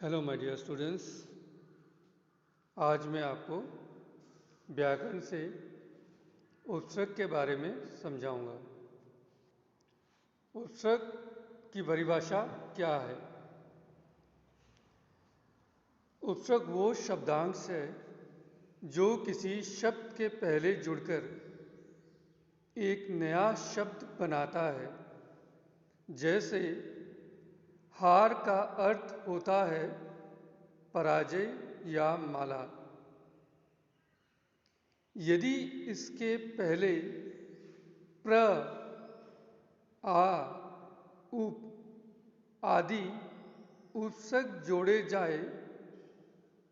Hello my dear students. आज मैं आपको व्याकरण से उपसर्ग के बारे में समझाऊंगा। उपसर्ग की परिभाषा क्या है? उपसर्ग वो शब्दांश है जो किसी शब्द के पहले जुड़कर एक नया शब्द बनाता है। जैसे हार का अर्थ होता है पराजय या माला। यदि इसके पहले प्र, आ, उप आदि उपसर्ग जोड़े जाए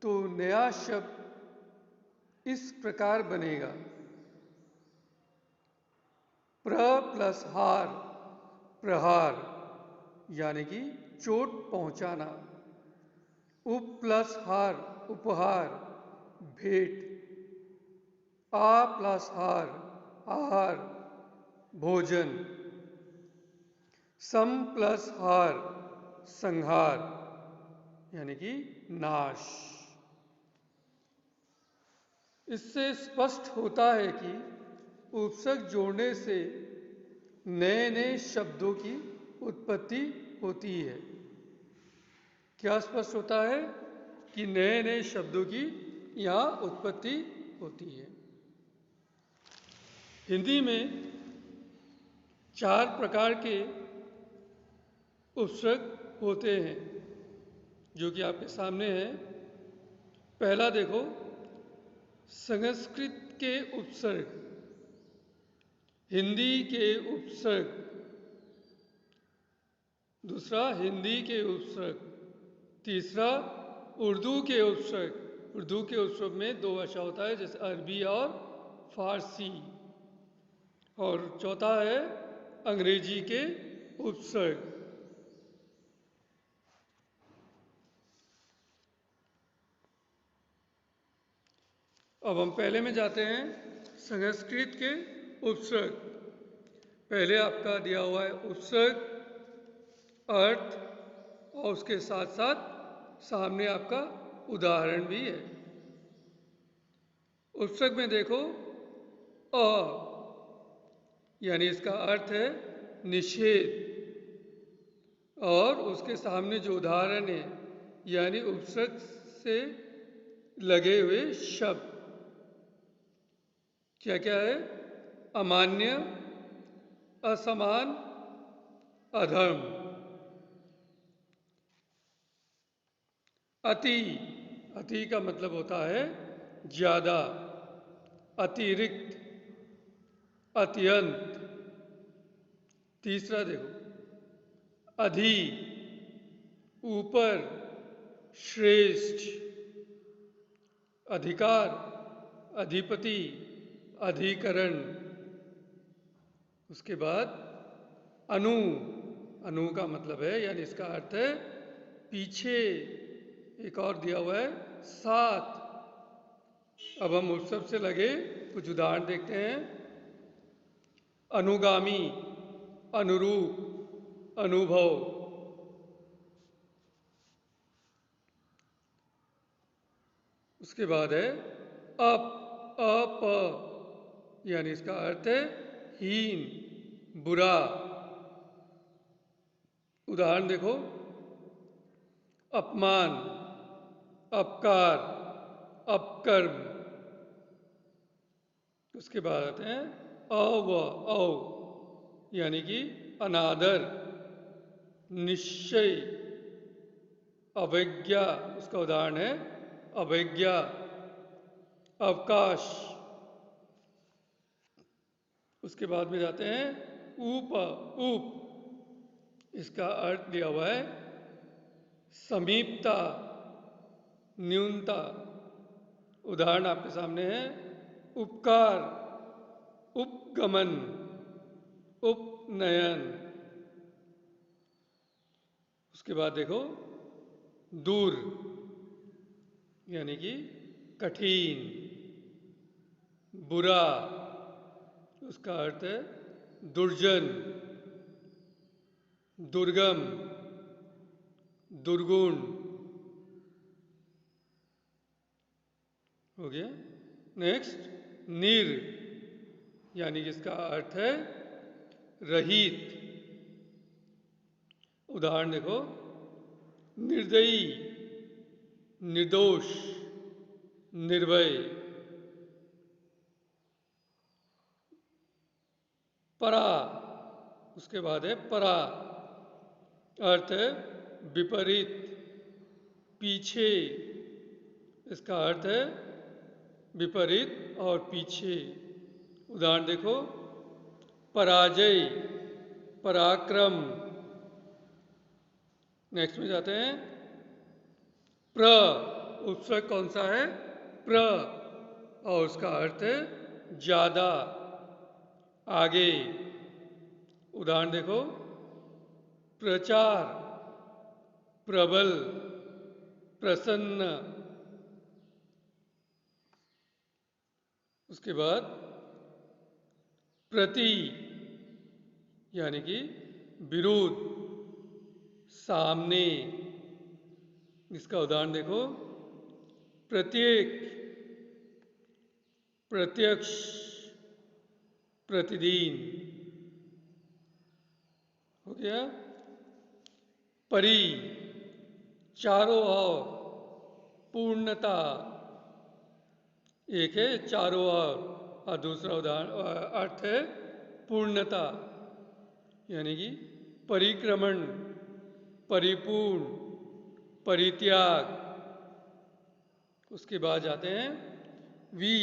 तो नया शब्द इस प्रकार बनेगा। प्र प्लस हार प्रहार यानी कि चोट पहुंचाना। उप प्लस हार उपहार भेंट। आ प्लस हार आहार भोजन। सम प्लस हार संहार यानी कि नाश। इससे स्पष्ट होता है कि उपसर्ग जोड़ने से नए नए शब्दों की उत्पत्ति होती है। क्या स्पष्ट होता है कि नए नए शब्दों की यहाँ उत्पत्ति होती है। हिंदी में 4 प्रकार के उपसर्ग होते हैं जो कि आपके सामने है। पहला देखो, संस्कृत के उपसर्ग, हिंदी के उपसर्ग। दूसरा, हिंदी के उपसर्ग। तीसरा, उर्दू के उपसर्ग। उर्दू के उपसर्ग में 2 भाषा होता है, जैसे अरबी और फारसी। और चौथा है अंग्रेजी के उपसर्ग। अब हम पहले में जाते हैं, संस्कृत के उपसर्ग। पहले आपका दिया हुआ है उपसर्ग, अर्थ और उसके साथ साथ सामने आपका उदाहरण भी है। उपसर्ग में देखो, अ यानी इसका अर्थ है निषेध, और उसके सामने जो उदाहरण है यानी उपसर्ग से लगे हुए शब्द क्या क्या है? अमान्य, असमान, अधर्म। अति, अति का मतलब होता है ज्यादा, अतिरिक्त, अत्यंत। तीसरा देखो, अधि, ऊपर, श्रेष्ठ, अधिकार, अधिपति, अधिकरण। उसके बाद अनु, अनु का मतलब है यानी इसका अर्थ है पीछे। एक और दिया हुआ है साथ। अब हम उपसर्ग से लगे कुछ उदाहरण देखते हैं। अनुगामी, अनुरूप, अनुभव। उसके बाद है अप, अप यानी इसका अर्थ है हीन, बुरा। उदाहरण देखो, अपमान, अपकार, अपकर्म। उसके बाद आते हैं अव, अव यानी कि अनादर, निश्चय, अवज्ञा। उसका उदाहरण है अवज्ञा, अवकाश। उसके बाद में जाते हैं ऊप, ऊप। इसका अर्थ दिया हुआ है समीपता, न्यूनता। उदाहरण आपके सामने है उपकार, उपगमन, उपनयन। उसके बाद देखो दूर यानी कि कठिन, बुरा। उसका अर्थ है दुर्जन, दुर्गम, दुर्गुण। हो गया। नेक्स्ट, निर, यानी कि इसका अर्थ है रहित। उदाहरण देखो, निर्दयी, निर्दोष, निर्भय। परा, उसके बाद है परा, अर्थ है विपरीत, पीछे। इसका अर्थ है विपरीत और पीछे। उदाहरण देखो, पराजय, पराक्रम। नेक्स्ट में जाते हैं, प्र, उपसर्ग कौन सा है? प्र, और उसका अर्थ है ज्यादा, आगे। उदाहरण देखो, प्रचार, प्रबल, प्रसन्न। उसके बाद प्रति, यानी कि विरोध, सामने। इसका उदाहरण देखो, प्रत्येक, प्रत्यक्ष, प्रतिदिन। हो गया। परि, चारों ओर, पूर्णता। एक है चारों ओर और दूसरा उदाहरण अर्थ है पूर्णता, यानी कि परिक्रमण, परिपूर्ण, परित्याग। उसके बाद जाते हैं वी,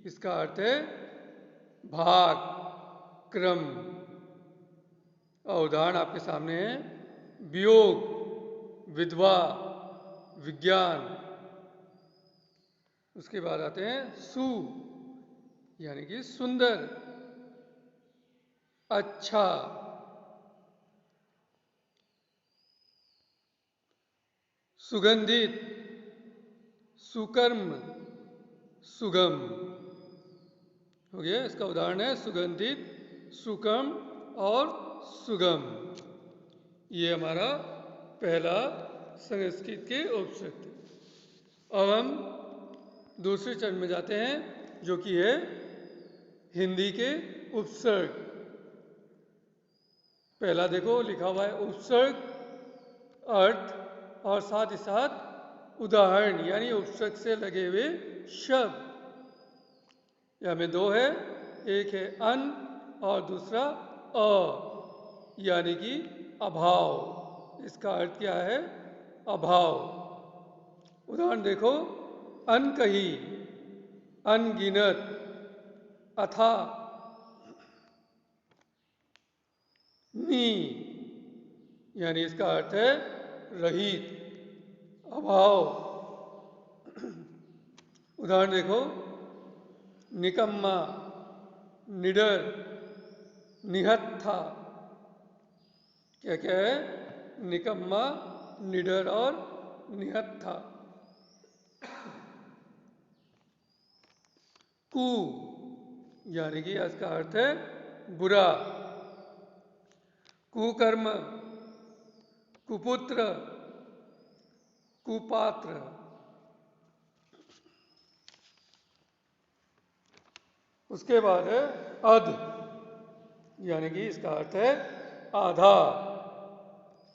इसका अर्थ है भाग, क्रम। और उदाहरण आपके सामने है, वियोग, विधवा, विज्ञान। उसके बाद आते हैं सु, यानी कि सुंदर, अच्छा। सुगंधित, सुकर्म, सुगम। हो गया। इसका उदाहरण है सुगंधित, सुकर्म और सुगम। ये हमारा पहला संस्कृत के उपसर्ग थे। अब हम दूसरे चरण में जाते हैं, जो कि है हिंदी के उपसर्ग। पहला देखो लिखा हुआ है उपसर्ग, अर्थ और साथ ही साथ उदाहरण, यानी उपसर्ग से लगे हुए शब्द। यह में दो है, एक है अन और दूसरा अ, यानी कि अभाव। इसका अर्थ क्या है? अभाव। उदाहरण देखो, अनकही, अनगिनत, अथा, नी, यानी इसका अर्थ है रहित, अभाव। उदाहरण देखो, निकम्मा, निडर, निहत्था। क्या क्या है? निकम्मा, निडर और निहत्था। कु, यानी कि इसका अर्थ है बुरा, कुकर्म, कुपुत्र, कुपात्र। उसके बाद है अध, यानी कि इसका अर्थ है आधा,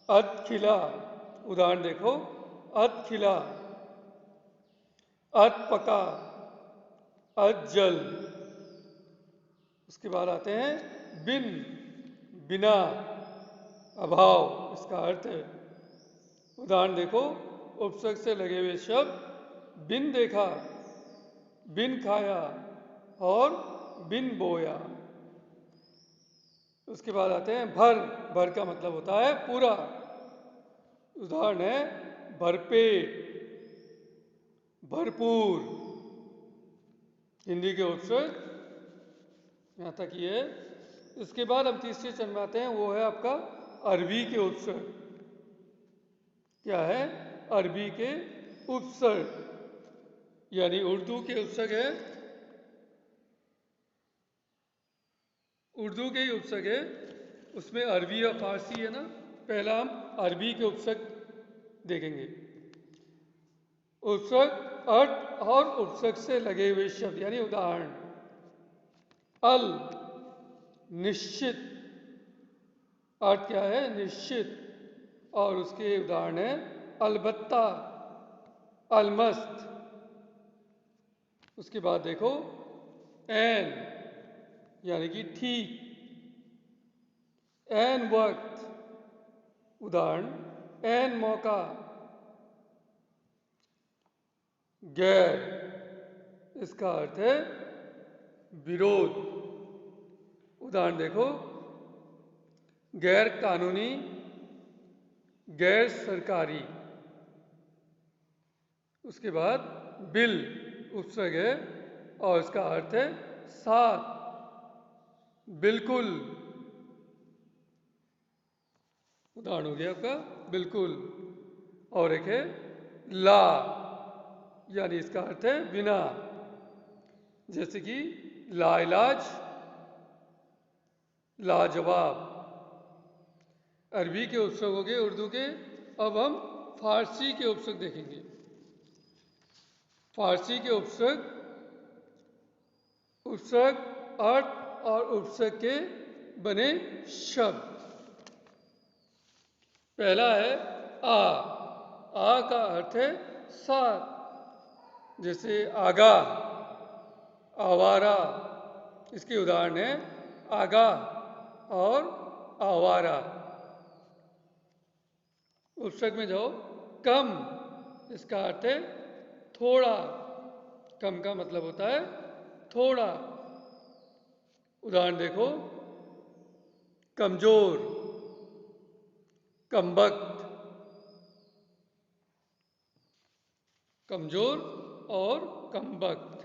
अध खिला। उदाहरण देखो, अध खिला, अध पका, अध जल। उसके बाद आते हैं बिन, बिना, अभाव। इसका अर्थ है, उदाहरण देखो, उपसर्ग से लगे हुए शब्द बिन देखा, बिन खाया और बिन बोया। उसके बाद आते हैं भर, भर का मतलब होता है पूरा। उदाहरण है भरपेट, भरपूर। हिंदी के उपसर्ग यहाँ तक ये है। इसके बाद हम तीसरे चरण में आते हैं, वो है आपका अरबी के उपसर्ग। क्या है? अरबी के उपसर्ग, यानी उर्दू के उपसर्ग है, उर्दू के ही उपसर्ग है, उसमें अरबी और फारसी है ना। पहला हम अरबी के उपसर्ग देखेंगे। उपसर्ग अर्थ और उपसर्ग से लगे हुए शब्द यानी उदाहरण। अल निश्चित, अर्थ क्या है? निश्चित। और उसके उदाहरण है अलबत्ता, अलमस्त। उसके बाद देखो एन यानी कि ठीक, एन वक्त, उदाहरण एन मौका। गैर, इसका अर्थ है विरोध। उदाहरण देखो गैर कानूनी, गैर सरकारी। उसके बाद बिल उपसर्ग है और इसका अर्थ है साथ, बिल्कुल। उदाहरण हो गया आपका बिल्कुल। और एक है ला यानी इसका अर्थ है बिना, जैसे कि लाइलाज, लाजवाब। अरबी के उपसर्ग हो गए उर्दू के। अब हम फारसी के उपसर्ग देखेंगे। फारसी के उपसर्ग, उपसर्ग अर्थ और उपसर्ग के बने शब्द। पहला है आ का अर्थ है साथ, जैसे आगा, आवारा। इसके उदाहरण है आगा और आवारा। उपसर्ग में जाओ कम, इसका अर्थ है थोड़ा, कम का मतलब होता है थोड़ा। उदाहरण देखो कमजोर, कमबख्त। कमजोर और कमबख्त।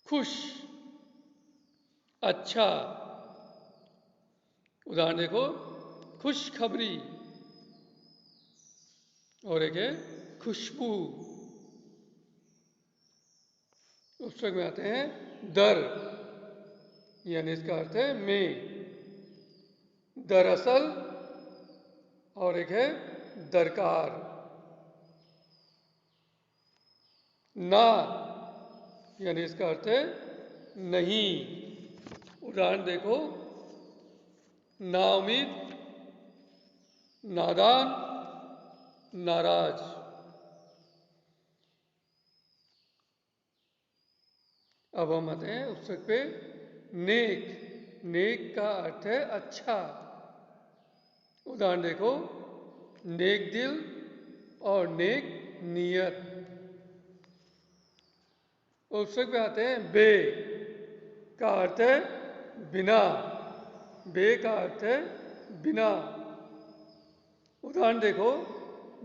खुश, अच्छा। उदाहरण देखो खुशखबरी। और एक है खुशबू। उपसर्ग में आते हैं दर यानी इसका अर्थ है में, दरअसल। और एक है दरकार। ना यानी इसका अर्थ है नहीं। उदाहरण देखो नाउमीद, नादान, नाराज। अब हम आते हैं उपसर्ग पे नेक। नेक का अर्थ है अच्छा। उदाहरण देखो नेक दिल और नेक नियत। उपसर्ग पे आते हैं बे का अर्थ है बिना। बे का अर्थ है बिना। उदाहरण देखो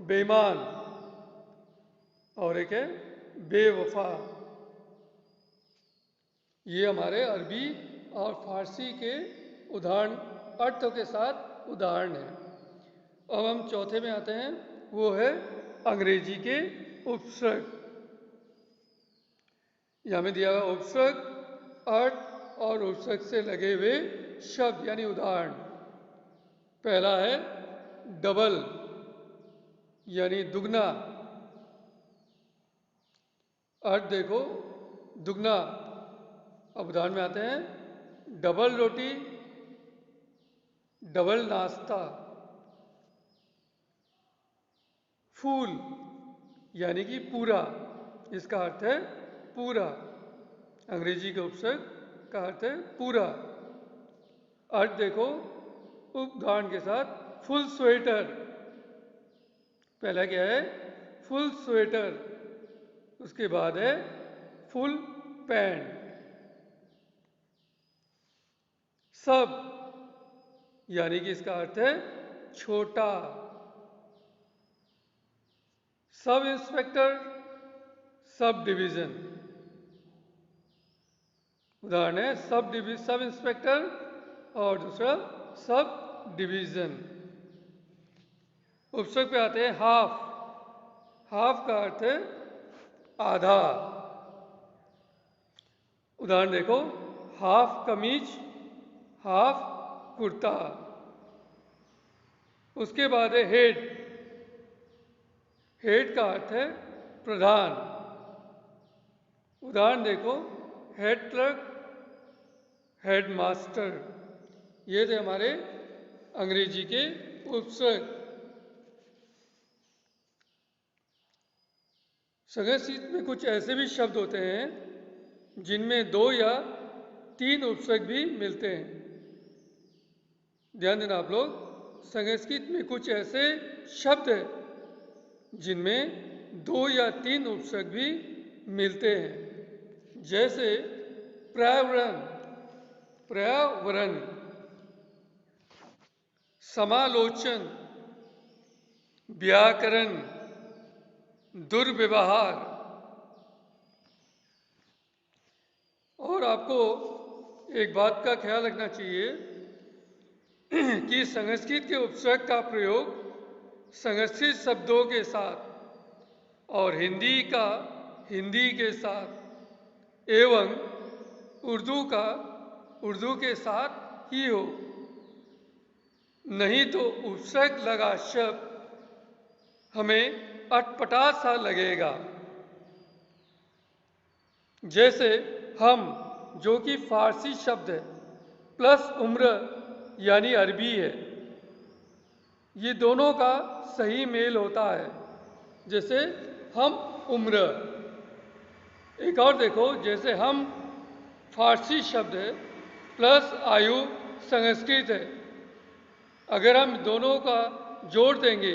बेईमान। और एक है बेवफा। ये हमारे अरबी और फारसी के उदाहरण, अर्थों के साथ उदाहरण है। अब हम चौथे में आते हैं, वो है अंग्रेजी के उपसर्ग। यहाँ में दिया हुआ उपसर्ग, अर्थ और उपसर्ग से लगे हुए शब्द यानी उदाहरण। पहला है डबल यानी दुगना। अर्थ देखो दुगना। अब उदाहरण में आते हैं डबल रोटी, डबल नाश्ता। फूल यानी कि पूरा, इसका अर्थ है पूरा। अंग्रेजी के उपसर्ग का अर्थ है पूरा। अर्थ देखो उदाहरण के साथ फुल स्वेटर। पहला क्या है? Full sweater. उसके बाद है फुल पैंट। सब यानी कि इसका अर्थ है छोटा। Sub inspector, sub division. उदाहरण है सब इंस्पेक्टर और दूसरा सब डिवीजन। उपसर्ग पे आते हैं हाफ। हाफ का अर्थ है आधा। उदाहरण देखो हाफ कमीज, हाफ कुर्ता। उसके बाद है हेड। हेड का अर्थ है प्रधान। उदाहरण देखो, हेड क्लर्क, हेड मास्टर, ये थे हमारे अंग्रेजी के उपसर्ग। संस्कृत में कुछ ऐसे भी शब्द होते हैं जिनमें 2 या 3 उपसर्ग भी मिलते हैं। ध्यान देना आप लोग, संस्कृत में कुछ ऐसे शब्द हैं जिनमें 2 या 3 उपसर्ग भी मिलते हैं, जैसे पर्यावरण, पर्यावरण, समालोचन, व्याकरण, दुर्व्यवहार। और आपको एक बात का ख्याल रखना चाहिए कि संस्कृत के उपसर्ग का प्रयोग संस्कृत शब्दों के साथ और हिंदी का हिंदी के साथ एवं उर्दू का उर्दू के साथ ही हो, नहीं तो उपसर्ग लगा शब्द हमें अटपटा सा लगेगा। जैसे हम, जो कि फारसी शब्द है, प्लस उम्र यानी अरबी है, ये दोनों का सही मेल होता है। जैसे हम उम्र। एक और देखो, जैसे हम फारसी शब्द है प्लस आयु संस्कृत है, अगर हम दोनों का जोड़ देंगे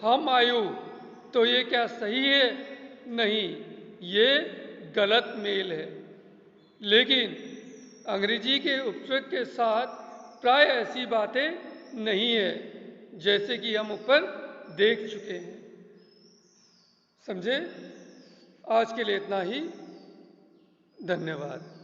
हम आयु, तो ये क्या सही है? नहीं, ये गलत मेल है। लेकिन अंग्रेजी के उपसर्ग के साथ प्राय ऐसी बातें नहीं है, जैसे कि हम ऊपर देख चुके हैं। समझे? आज के लिए इतना ही। धन्यवाद।